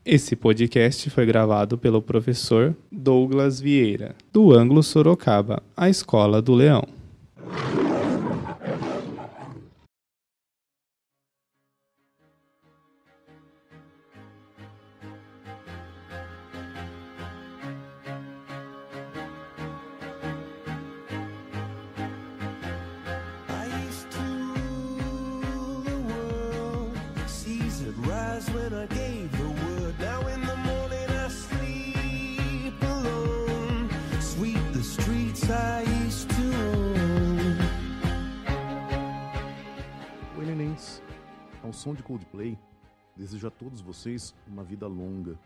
Esse podcast foi gravado pelo professor Douglas Vieira, do Ângulo Sorocaba, a Escola do Leão. Oi, nenéns. Ao som de Coldplay, desejo a todos vocês uma vida longa.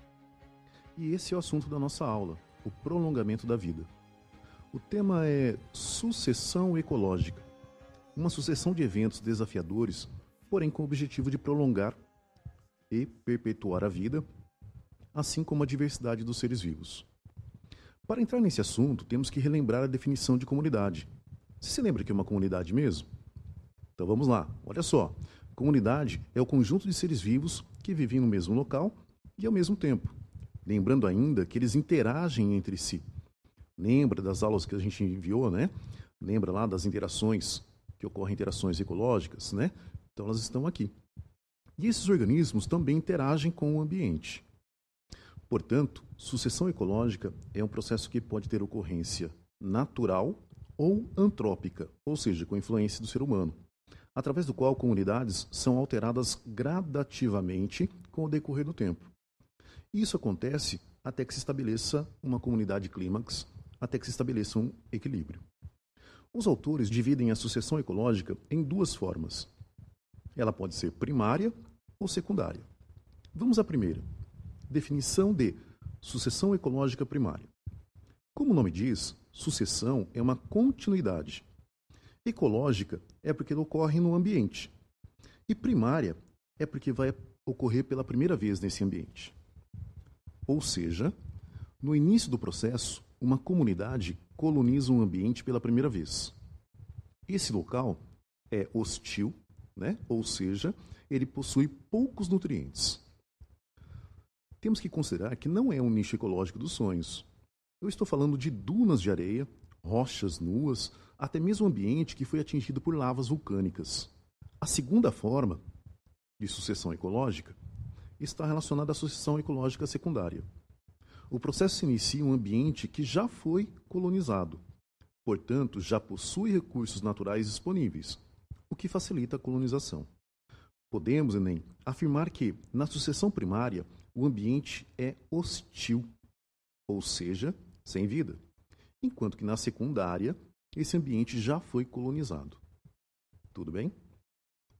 E esse é o assunto da nossa aula, o prolongamento da vida. O tema é sucessão ecológica, uma sucessão de eventos desafiadores, porém com o objetivo de prolongar e perpetuar a vida, assim como a diversidade dos seres vivos. Para entrar nesse assunto, temos que relembrar a definição de comunidade. Você se lembra que é uma comunidade mesmo? Então vamos lá, olha só. Comunidade é o conjunto de seres vivos que vivem no mesmo local e ao mesmo tempo. Lembrando ainda que eles interagem entre si. Lembra das aulas que a gente enviou, né? Lembra lá das interações, que ocorrem interações ecológicas, né? Então elas estão aqui. E esses organismos também interagem com o ambiente. Portanto, sucessão ecológica é um processo que pode ter ocorrência natural ou antrópica, ou seja, com influência do ser humano, através do qual comunidades são alteradas gradativamente com o decorrer do tempo. Isso acontece até que se estabeleça uma comunidade clímax, até que se estabeleça um equilíbrio. Os autores dividem a sucessão ecológica em duas formas. Ela pode ser primária ou secundária. Vamos à primeira. Definição de sucessão ecológica primária. Como o nome diz, sucessão é uma continuidade. Ecológica é porque ela ocorre no ambiente. E primária é porque vai ocorrer pela primeira vez nesse ambiente. Ou seja, no início do processo, uma comunidade coloniza um ambiente pela primeira vez. Esse local é hostil, né? Ou seja, ele possui poucos nutrientes. Temos que considerar que não é um nicho ecológico dos sonhos. Eu estou falando de dunas de areia, rochas nuas, até mesmo ambiente que foi atingido por lavas vulcânicas. A segunda forma de sucessão ecológica está relacionada à sucessão ecológica secundária. O processo se inicia em um ambiente que já foi colonizado, portanto, já possui recursos naturais disponíveis, o que facilita a colonização. Podemos, Enem, afirmar que, na sucessão primária, o ambiente é hostil, ou seja, sem vida, enquanto que na secundária, esse ambiente já foi colonizado. Tudo bem?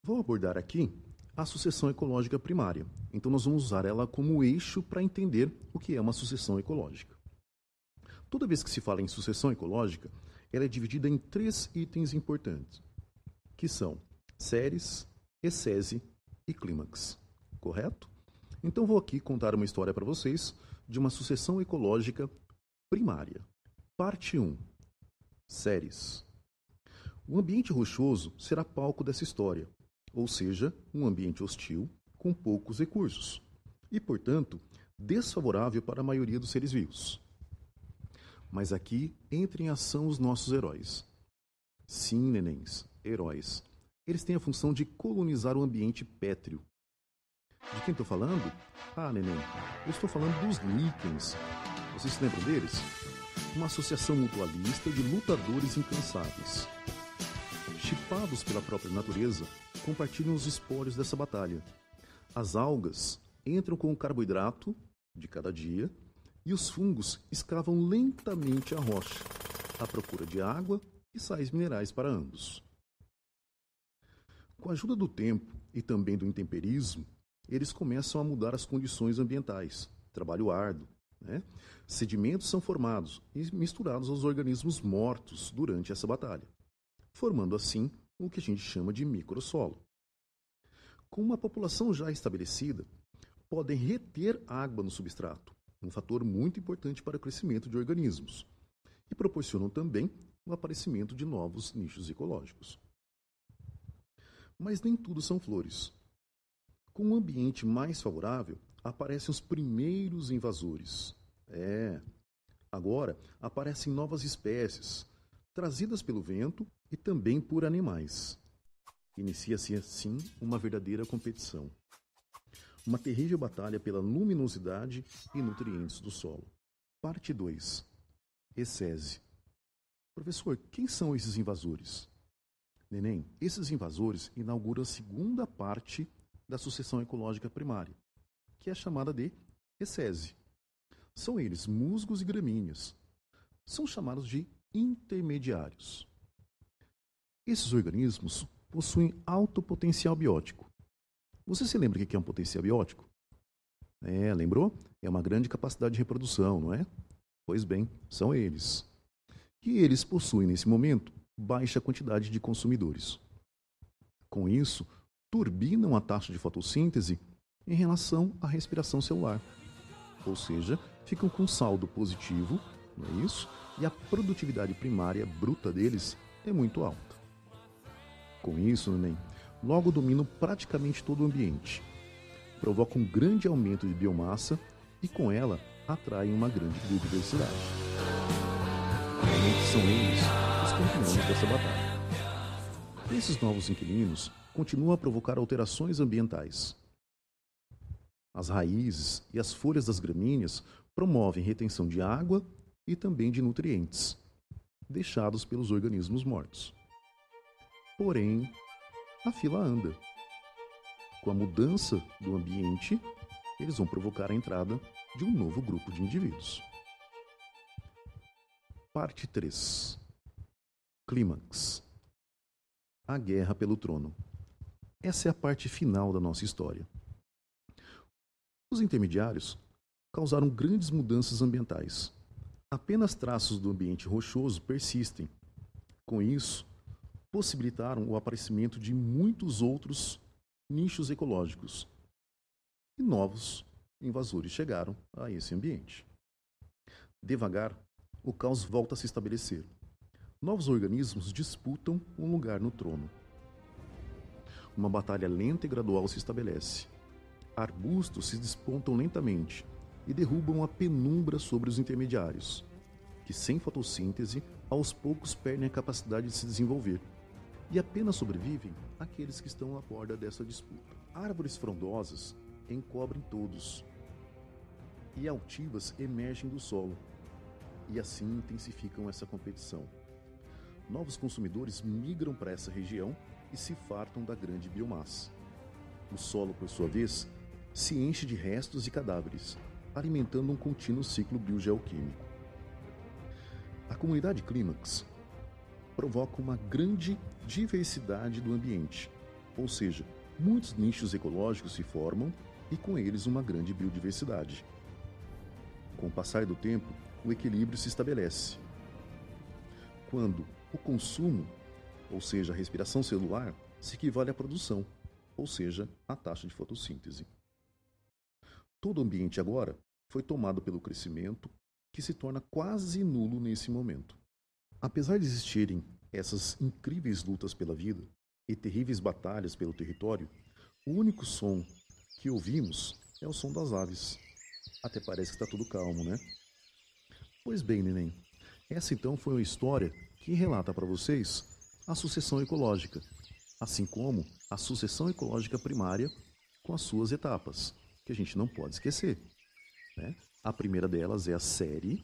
Vou abordar aqui a sucessão ecológica primária. Então, nós vamos usar ela como eixo para entender o que é uma sucessão ecológica. Toda vez que se fala em sucessão ecológica, ela é dividida em 3 itens importantes, que são séries, excese e clímax. Correto? Então, vou aqui contar uma história para vocês de uma sucessão ecológica primária. Parte 1. Séries. O ambiente rochoso será palco dessa história, ou seja, um ambiente hostil com poucos recursos e, portanto, desfavorável para a maioria dos seres vivos. Mas aqui entram em ação os nossos heróis. Sim, nenéns, heróis. Eles têm a função de colonizar o ambiente pétreo. De quem estou falando? Ah, neném, eu estou falando dos líquens. Vocês se lembram deles? Uma associação mutualista de lutadores incansáveis. Chipados pela própria natureza, compartilham os espólios dessa batalha. As algas entram com o carboidrato de cada dia e os fungos escavam lentamente a rocha, à procura de água e sais minerais para ambos. Com a ajuda do tempo e também do intemperismo, eles começam a mudar as condições ambientais, trabalho árduo, né? Sedimentos são formados e misturados aos organismos mortos durante essa batalha, formando assim o que a gente chama de microsolo. Com uma população já estabelecida, podem reter água no substrato, um fator muito importante para o crescimento de organismos, e proporcionam também o aparecimento de novos nichos ecológicos. Mas nem tudo são flores. Com um ambiente mais favorável, aparecem os primeiros invasores. Agora aparecem novas espécies, trazidas pelo vento e também por animais. Inicia-se assim uma verdadeira competição. Uma terrível batalha pela luminosidade e nutrientes do solo. Parte 2. Ecese. Professor, quem são esses invasores? Neném, esses invasores inauguram a segunda parte da sucessão ecológica primária, que é chamada de ecese. São eles musgos e gramíneas. São chamados de intermediários. Esses organismos possuem alto potencial biótico. Você se lembra o que é um potencial biótico? Lembrou? É uma grande capacidade de reprodução, não é? Pois bem, são eles. E eles possuem, nesse momento, baixa quantidade de consumidores. Com isso, turbinam a taxa de fotossíntese em relação à respiração celular. Ou seja, ficam com saldo positivo, não é isso? E a produtividade primária bruta deles é muito alta. Com isso, neném, logo dominam praticamente todo o ambiente. Provocam um grande aumento de biomassa e, com ela, atraem uma grande biodiversidade. Realmente são eles os campeões dessa batalha. Esses novos inquilinos continuam a provocar alterações ambientais. As raízes e as folhas das gramíneas promovem retenção de água e também de nutrientes, deixados pelos organismos mortos. Porém, a fila anda. Com a mudança do ambiente, eles vão provocar a entrada de um novo grupo de indivíduos. Parte 3. Clímax. A guerra pelo trono. Essa é a parte final da nossa história. Os intermediários causaram grandes mudanças ambientais. Apenas traços do ambiente rochoso persistem. Com isso, possibilitaram o aparecimento de muitos outros nichos ecológicos. E novos invasores chegaram a esse ambiente. Devagar, o caos volta a se estabelecer. Novos organismos disputam um lugar no trono. Uma batalha lenta e gradual se estabelece. Arbustos se despontam lentamente e derrubam a penumbra sobre os intermediários, que sem fotossíntese, aos poucos perdem a capacidade de se desenvolver, e apenas sobrevivem aqueles que estão à borda dessa disputa. Árvores frondosas encobrem todos, e altivas emergem do solo, e assim intensificam essa competição. Novos consumidores migram para essa região e se fartam da grande biomassa. O solo, por sua vez, se enche de restos e cadáveres, alimentando um contínuo ciclo biogeoquímico. A comunidade clímax provoca uma grande diversidade do ambiente, ou seja, muitos nichos ecológicos se formam e com eles uma grande biodiversidade. Com o passar do tempo, o equilíbrio se estabelece. Quando o consumo, ou seja, a respiração celular, se equivale à produção, ou seja, à taxa de fotossíntese. Todo o ambiente agora foi tomado pelo crescimento, que se torna quase nulo nesse momento. Apesar de existirem essas incríveis lutas pela vida e terríveis batalhas pelo território, o único som que ouvimos é o som das aves. Até parece que está tudo calmo, né? Pois bem, neném, essa então foi uma história que relata para vocês a sucessão ecológica, assim como a sucessão ecológica primária com as suas etapas, que a gente não pode esquecer, né? A primeira delas é a série,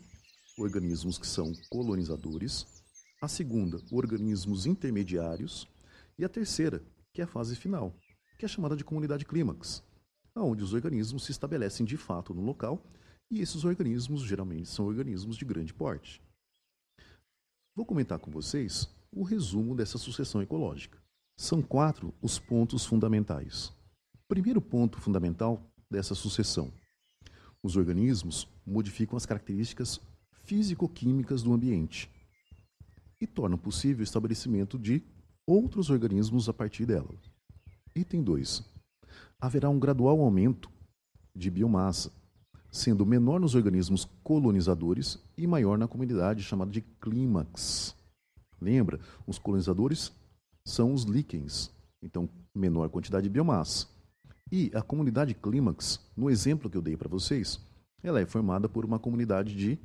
organismos que são colonizadores. A segunda, organismos intermediários. E a terceira, que é a fase final, que é chamada de comunidade clímax, onde os organismos se estabelecem de fato no local, e esses organismos geralmente são organismos de grande porte. Vou comentar com vocês o resumo dessa sucessão ecológica. São 4 os pontos fundamentais. Primeiro ponto fundamental dessa sucessão: os organismos modificam as características físico-químicas do ambiente e tornam possível o estabelecimento de outros organismos a partir dela. Item 2. Haverá um gradual aumento de biomassa, sendo menor nos organismos colonizadores e maior na comunidade chamada de clímax. Lembra, os colonizadores são os líquens, então menor quantidade de biomassa. E a comunidade clímax, no exemplo que eu dei para vocês, ela é formada por uma comunidade de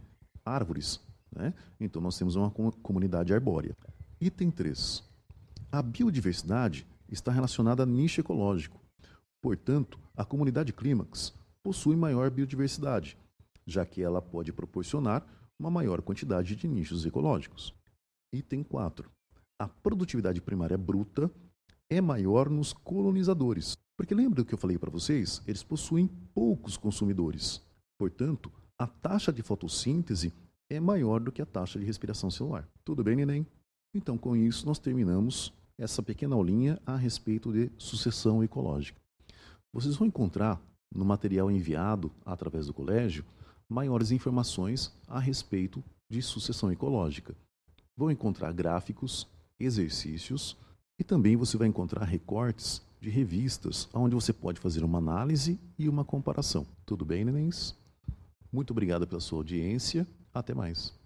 árvores, né? Então nós temos uma comunidade arbórea. Item 3. A biodiversidade está relacionada a nicho ecológico. Portanto, a comunidade clímax possui maior biodiversidade, já que ela pode proporcionar uma maior quantidade de nichos ecológicos. Item 4. A produtividade primária bruta é maior nos colonizadores, porque lembra do que eu falei para vocês? Eles possuem poucos consumidores. Portanto, a taxa de fotossíntese é maior do que a taxa de respiração celular. Tudo bem, neném? Então, com isso, nós terminamos essa pequena aulinha a respeito de sucessão ecológica. Vocês vão encontrar no material enviado através do colégio maiores informações a respeito de sucessão ecológica. Vão encontrar gráficos, exercícios e também você vai encontrar recortes de revistas onde você pode fazer uma análise e uma comparação. Tudo bem, nenéns? Muito obrigado pela sua audiência. Até mais.